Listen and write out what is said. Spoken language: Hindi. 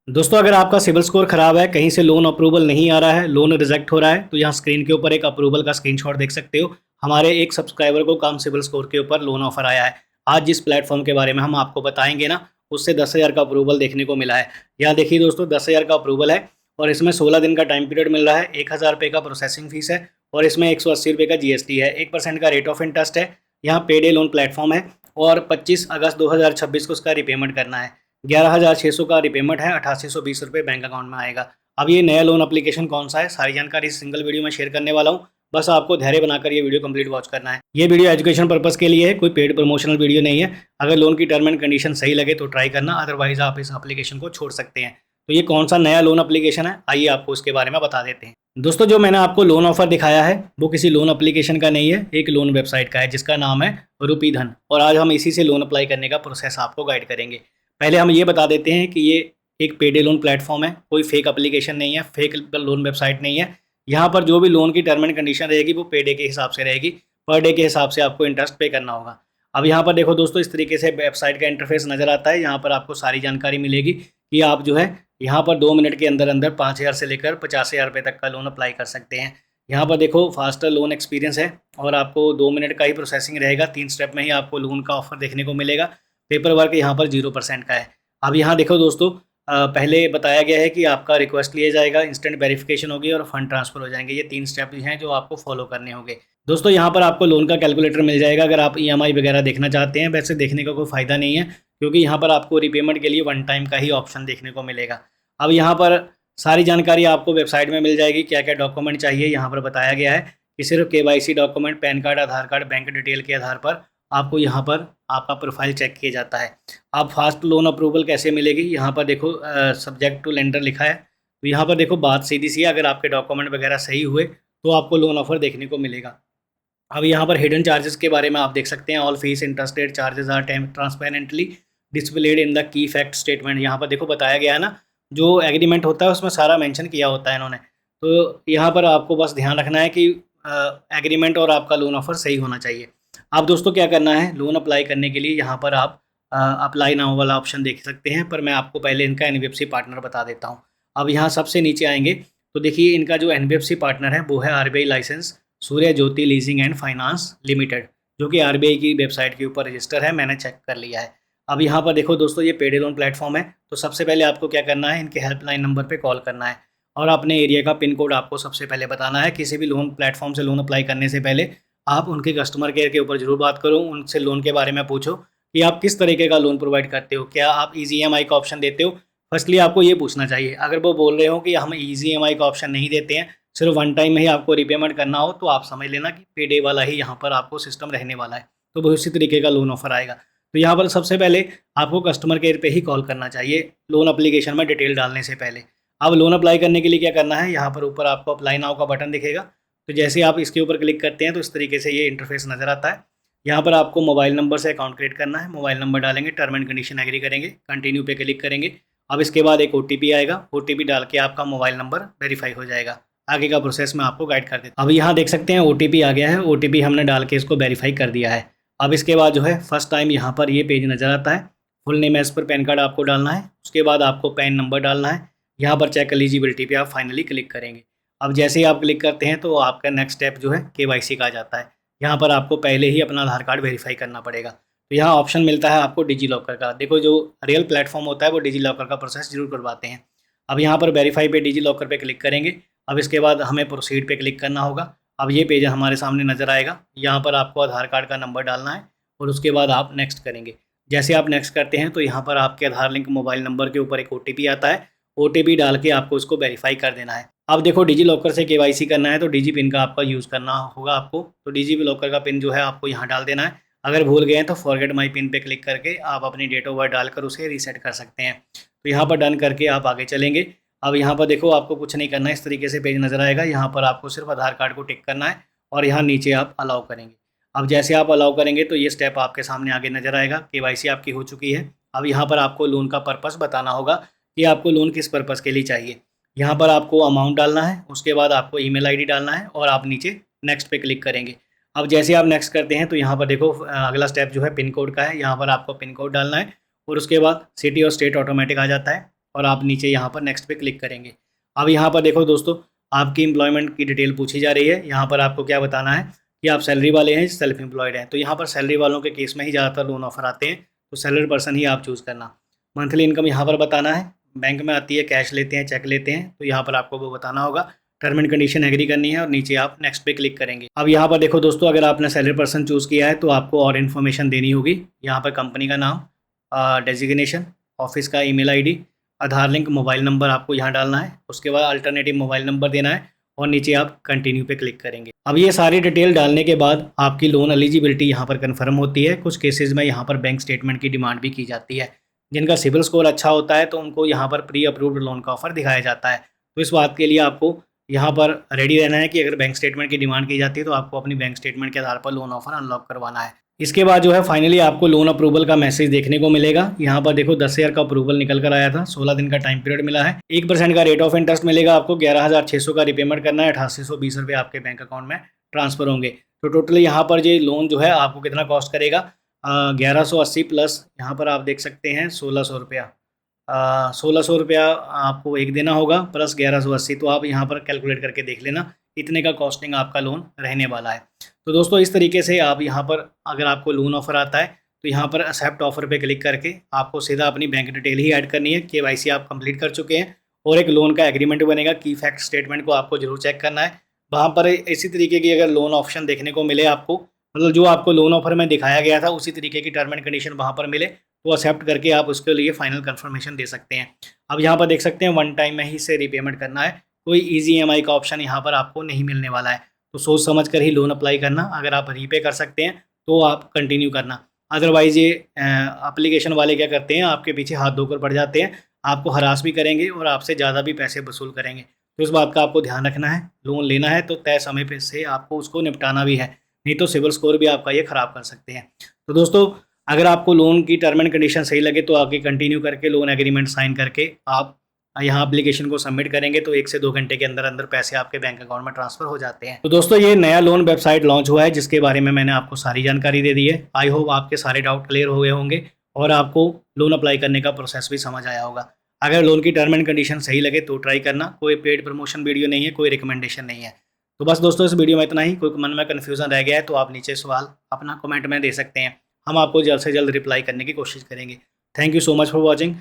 दोस्तों, अगर आपका सिबिल स्कोर खराब है, कहीं से लोन अप्रूवल नहीं आ रहा है, लोन रिजेक्ट हो रहा है, तो यहाँ स्क्रीन के ऊपर एक अप्रूवल का स्क्रीनशॉट देख सकते हो। हमारे एक सब्सक्राइबर को कम सिबिल स्कोर के ऊपर लोन ऑफर आया है। आज जिस प्लेटफॉर्म के बारे में हम आपको बताएंगे ना, उससे 10,000 का अप्रूवल देखने को मिला है। यहाँ देखिए दोस्तों, 10,000 का अप्रूवल है और इसमें 16 दिन का टाइम पीरियड मिल रहा है। 1,000 रुपये का प्रोसेसिंग फीस है और इसमें 180 रुपये का जीएसटी है। 1% का रेट ऑफ इंटरेस्ट है। यहाँ पेडे लोन प्लेटफॉर्म है और 25 अगस्त 2026 को उसका रिपेमेंट करना है। 11,600 का रिपेमेंट है, 8,820 रुपये बैंक अकाउंट में आएगा। अब ये नया लोन एप्लीकेशन कौन सा है, सारी जानकारी इस सिंगल वीडियो में शेयर करने वाला हूँ। बस आपको धैर्य बनाकर ये वीडियो कंप्लीट वॉच करना है। ये वीडियो एजुकेशन पर्पस के लिए है, कोई पेड प्रमोशनल वीडियो नहीं है। अगर लोन की टर्म एंड कंडीशन सही लगे तो ट्राई करना, अदरवाइज आप इस एप्लीकेशन को छोड़ सकते हैं। तो ये कौन सा नया लोन एप्लीकेशन है, आइए आपको इसके बारे में बता देते हैं। दोस्तों, जो मैंने आपको लोन ऑफर दिखाया है वो किसी लोन एप्लीकेशन का नहीं है, एक लोन वेबसाइट का है जिसका नाम है रूपी धन। और आज हम इसी से लोन अप्लाई करने का प्रोसेस आपको गाइड करेंगे। पहले हम ये बता देते हैं कि ये एक पेडे लोन प्लेटफॉर्म है, कोई फेक एप्लीकेशन नहीं है, फेक लोन वेबसाइट नहीं है। यहाँ पर जो भी लोन की टर्म एंड कंडीशन रहेगी वो पेडे के हिसाब से रहेगी। पर डे के हिसाब से आपको इंटरेस्ट पे करना होगा। अब यहाँ पर देखो दोस्तों, इस तरीके से वेबसाइट का इंटरफेस नज़र आता है। यहाँ पर आपको सारी जानकारी मिलेगी कि आप जो है यहाँ पर 2 मिनट के अंदर अंदर 5,000 से लेकर 50,000 रुपये तक का लोन अप्लाई कर सकते हैं। यहाँ पर देखो फास्टर लोन एक्सपीरियंस है और आपको 2 मिनट का ही प्रोसेसिंग रहेगा। 3 स्टेप में ही आपको लोन का ऑफर देखने को मिलेगा। पेपर वर्क यहाँ पर 0% का है। अब यहाँ देखो दोस्तों, पहले बताया गया है कि आपका रिक्वेस्ट लिया जाएगा, इंस्टेंट वेरिफिकेशन होगी और फंड ट्रांसफर हो जाएंगे। ये 3 स्टेप हैं जो आपको फॉलो करने होंगे। दोस्तों, यहाँ पर आपको लोन का कैलकुलेटर मिल जाएगा अगर आप ईएमआई वगैरह देखना चाहते हैं। वैसे देखने का कोई फ़ायदा नहीं है क्योंकि यहाँ पर आपको रिपेमेंट के लिए वन टाइम का ही ऑप्शन देखने को मिलेगा। अब यहाँ पर सारी जानकारी आपको वेबसाइट में मिल जाएगी, क्या क्या डॉक्यूमेंट चाहिए यहाँ पर बताया गया है कि सिर्फ केवाईसी डॉक्यूमेंट, पैन कार्ड, आधार कार्ड, बैंक डिटेल के आधार पर आपको यहाँ पर आपका प्रोफाइल चेक किया जाता है। अब फास्ट लोन अप्रूवल कैसे मिलेगी, यहाँ पर देखो सब्जेक्ट टू लेंडर लिखा है। तो यहाँ पर देखो बात सीधी सी है, अगर आपके डॉक्यूमेंट वगैरह सही हुए तो आपको लोन ऑफर देखने को मिलेगा। अब यहाँ पर हिडन चार्जेस के बारे में आप देख सकते हैं। All fees interest rate charges are transparently displayed in the key fact statement. यहाँ पर देखो बताया गया है ना, जो एग्रीमेंट होता है उसमें सारा मेंशन किया होता है इन्होंने। तो यहाँ पर आपको बस ध्यान रखना है कि एग्रीमेंट और आपका लोन ऑफर सही होना चाहिए। अब दोस्तों क्या करना है, लोन अप्लाई करने के लिए यहाँ पर आप अप्लाई नाउ वाला ऑप्शन देख सकते हैं, पर मैं आपको पहले इनका एनबीएफसी पार्टनर बता देता हूँ। अब यहाँ सबसे नीचे आएंगे तो देखिए इनका जो एनबीएफसी पार्टनर है वो है RBI licence Surya Jyoti leasing and finance limited, जो कि आरबीआई की वेबसाइट के ऊपर रजिस्टर है। मैंने चेक कर लिया है। अब यहाँ पर देखो दोस्तों, ये पेडे लोन प्लेटफॉर्म है। तो सबसे पहले आपको क्या करना है, इनके हेल्पलाइन नंबर पे कॉल करना है और अपने एरिया का पिन कोड आपको सबसे पहले बताना है। किसी भी लोन प्लेटफॉर्म से लोन अप्लाई करने से पहले आप उनके कस्टमर केयर के ऊपर जरूर बात करो, उनसे लोन के बारे में पूछो कि आप किस तरीके का लोन प्रोवाइड करते हो, क्या आप ईजी ईएमआई का ऑप्शन देते हो। फर्स्टली आपको ये पूछना चाहिए। अगर वो बोल रहे हो कि हम ईजी ईएमआई का ऑप्शन नहीं देते हैं, सिर्फ वन टाइम में ही आपको रिपेमेंट करना हो, तो आप समझ लेना कि पेडे वाला ही यहाँ पर आपको सिस्टम रहने वाला है। तो वो इसी तरीके का लोन ऑफर आएगा। तो यहाँ पर सबसे पहले आपको कस्टमर केयर पे ही कॉल करना चाहिए लोन एप्लीकेशन में डिटेल डालने से पहले। अब लोन अप्लाई करने के लिए क्या करना है, यहाँ पर ऊपर आपको अप्लाई नाउ का बटन दिखेगा। तो जैसे ही आप इसके ऊपर क्लिक करते हैं तो इस तरीके से ये इंटरफेस नज़र आता है। यहाँ पर आपको मोबाइल नंबर से अकाउंट क्रिएट करना है। मोबाइल नंबर डालेंगे, टर्म एंड कंडीशन एग्री करेंगे, कंटिन्यू पे क्लिक करेंगे। अब इसके बाद एक ओटीपी आएगा, ओटीपी डाल के आपका मोबाइल नंबर वेरीफाई हो जाएगा। आगे का प्रोसेस मैं आपको गाइड कर देता हूँ। अब यहाँ देख सकते हैं ओटीपी आ गया है, ओटीपी हमने डाल के इसको वेरीफाई कर दिया है। अब इसके बाद जो है फर्स्ट टाइम यहाँ पर ये पेज नज़र आता है। Full name as per PAN card आपको डालना है, उसके बाद आपको पैन नंबर डालना है। यहाँ पर चेक एलिजिबिलिटी पे आप फाइनली क्लिक करेंगे। अब जैसे ही आप क्लिक करते हैं तो आपका नेक्स्ट स्टेप जो है केवाईसी का आ जाता है। यहाँ पर आपको पहले ही अपना आधार कार्ड वेरीफाई करना पड़ेगा। तो यहाँ ऑप्शन मिलता है आपको डिजी लॉकर का। देखो जो रियल प्लेटफॉर्म होता है वो डिजी लॉकर का प्रोसेस जरूर करवाते हैं। अब यहाँ पर वेरीफाई पे डिजी लॉकर पे क्लिक करेंगे। अब इसके बाद हमें प्रोसीड पे क्लिक करना होगा। अब ये पेज हमारे सामने नज़र आएगा। यहाँ पर आपको आधार कार्ड का नंबर डालना है और उसके बाद आप नेक्स्ट करेंगे। जैसे आप नेक्स्ट करते हैं तो यहाँ पर आपके आधार लिंक मोबाइल नंबर के ऊपर एक ओटीपी आता है। ओटीपी डाल के आपको इसको वेरीफाई कर देना है। अब देखो डिजी लॉकर से केवाईसी करना है तो डिजी पिन का आपका यूज़ करना होगा आपको। तो डिजी लॉकर का पिन जो है आपको यहाँ डाल देना है। अगर भूल गए हैं तो फॉरगेट माई पिन पे क्लिक करके आप अपनी डेट ऑफ बर्थ डालकर उसे रीसेट कर सकते हैं। तो यहाँ पर डन करके आप आगे चलेंगे। अब यहाँ पर देखो आपको कुछ नहीं करना है, इस तरीके से पेज नज़र आएगा। यहाँ पर आपको सिर्फ आधार कार्ड को टिक करना है और यहाँ नीचे आप अलाउ करेंगे। अब जैसे आप अलाउ करेंगे तो ये स्टेप आपके सामने आगे नज़र आएगा। केवाईसी आपकी हो चुकी है। अब यहाँ पर आपको लोन का पर्पस बताना होगा कि आपको लोन किस पर्पज़ के लिए चाहिए। यहाँ पर आपको अमाउंट डालना है, उसके बाद आपको ईमेल आईडी डालना है और आप नीचे नेक्स्ट पे क्लिक करेंगे। अब जैसे आप नेक्स्ट करते हैं तो यहाँ पर देखो अगला स्टेप जो है पिन कोड का है। यहाँ पर आपको पिन कोड डालना है और उसके बाद सिटी और स्टेट ऑटोमेटिक आ जाता है। और आप नीचे यहाँ पर नेक्स्ट पे क्लिक करेंगे। अब यहाँ पर देखो दोस्तों, आपकी एम्प्लॉयमेंट की डिटेल पूछी जा रही है। यहाँ पर आपको क्या बताना है कि आप सैलरी वाले हैं, सेल्फ एम्प्लॉयड हैं। तो यहाँ पर सैलरी वालों के केस में ही ज़्यादातर लोन ऑफर आते हैं, तो सैलरी पर्सन ही आप चूज़ करना। मंथली इनकम यहाँ पर बताना है, बैंक में आती है, कैश लेते हैं, चेक लेते हैं, तो यहाँ पर आपको वो बताना होगा। टर्म एंड कंडीशन एग्री करनी है और नीचे आप नेक्स्ट पे क्लिक करेंगे। अब यहाँ पर देखो दोस्तों, अगर आपने सैलरी पर्सन चूज़ किया है तो आपको और इन्फॉर्मेशन देनी होगी। यहाँ पर कंपनी का नाम, डेजिग्नेशन, ऑफिस का ईमेल आईडी, आधार लिंक, मोबाइल नंबर आपको यहाँ डालना है। उसके बाद अल्टरनेटिव मोबाइल नंबर देना है और नीचे आप कंटिन्यू पे क्लिक करेंगे। अब ये सारी डिटेल डालने के बाद आपकी लोन एलिजिबिलिटी यहाँ पर कंफर्म होती है। कुछ केसेस में यहाँ पर बैंक स्टेटमेंट की डिमांड भी की जाती है। जिनका सिबिल स्कोर अच्छा होता है तो उनको यहाँ पर प्री अप्रूव्ड लोन का ऑफर दिखाया जाता है। तो इस बात के लिए आपको यहाँ पर रेडी रहना है कि अगर बैंक स्टेटमेंट की डिमांड की जाती है तो आपको अपनी बैंक स्टेटमेंट के आधार पर लोन ऑफर अनलॉक करवाना है। इसके बाद जो है फाइनली आपको लोन अप्रूवल का मैसेज देखने को मिलेगा। यहाँ पर देखो 10,000 का अप्रूवल निकल कर आया था, 16 दिन का टाइम पीरियड मिला है, 1% का रेट ऑफ इंटरेस्ट मिलेगा आपको, 11,600 का रिपेमेंट करना है, 8820 रुपये आपके बैंक अकाउंट में ट्रांसफर होंगे। तो टोटली यहाँ पर ये लोन जो है आपको कितना कॉस्ट करेगा, 1180 प्लस यहाँ पर आप देख सकते हैं 1600 रुपया, 1600 रुपया आपको एक देना होगा प्लस 1180। तो आप यहाँ पर कैलकुलेट करके देख लेना इतने का कॉस्टिंग आपका लोन रहने वाला है। तो दोस्तों इस तरीके से आप यहाँ पर अगर आपको लोन ऑफर आता है तो यहाँ पर एक्सेप्ट ऑफर पे क्लिक करके आपको सीधा अपनी बैंक डिटेल ही ऐड करनी है। KYC आप कंप्लीट कर चुके हैं और एक लोन का एग्रीमेंट बनेगा। की फैक्ट स्टेटमेंट को आपको जरूर चेक करना है। वहाँ पर इसी तरीके की अगर लोन ऑप्शन देखने को मिले आपको, मतलब जो आपको लोन ऑफर में दिखाया गया था उसी तरीके की टर्म एंड कंडीशन वहाँ पर मिले तो एक्सेप्ट करके आप उसके लिए फाइनल कंफर्मेशन दे सकते हैं। अब यहाँ पर देख सकते हैं वन टाइम में ही से रीपेमेंट करना है, कोई ईजी EMI का ऑप्शन यहाँ पर आपको नहीं मिलने वाला है। तो सोच समझ कर ही लोन अप्लाई करना। अगर आप रीपे कर सकते हैं तो आप कंटिन्यू करना, अदरवाइज़ ये एप्लीकेशन वाले क्या करते हैं, आपके पीछे हाथ धोकर पड़ जाते हैं, आपको हरास भी करेंगे और आपसे ज़्यादा भी पैसे वसूल करेंगे। तो इस बात का आपको ध्यान रखना है। लोन लेना है तो तय समय पे से आपको उसको निपटाना भी है, नहीं तो सिबिल स्कोर भी आपका ये ख़राब कर सकते हैं। तो दोस्तों अगर आपको लोन की टर्म एंड कंडीशन सही लगे तो आगे कंटिन्यू करके लोन एग्रीमेंट साइन करके आप यहाँ एप्लीकेशन को सबमिट करेंगे तो 1 से 2 घंटे के अंदर अंदर पैसे आपके बैंक अकाउंट में ट्रांसफर हो जाते हैं। तो दोस्तों ये नया लोन वेबसाइट लॉन्च हुआ है जिसके बारे में मैंने आपको सारी जानकारी दे दी है। आई होप आपके सारे डाउट क्लियर हो गए होंगे और आपको लोन अप्लाई करने का प्रोसेस भी समझ आया होगा। अगर लोन की टर्म एंड कंडीशन सही लगे तो ट्राई करना। कोई पेड प्रमोशन वीडियो नहीं है, कोई रिकमेंडेशन नहीं है। तो बस दोस्तों इस वीडियो में इतना ही। कोई मन में कन्फ्यूजन रह गया है तो आप नीचे सवाल अपना कमेंट में दे सकते हैं, हम आपको जल्द से जल्द रिप्लाई करने की कोशिश करेंगे। Thank you so much for watching.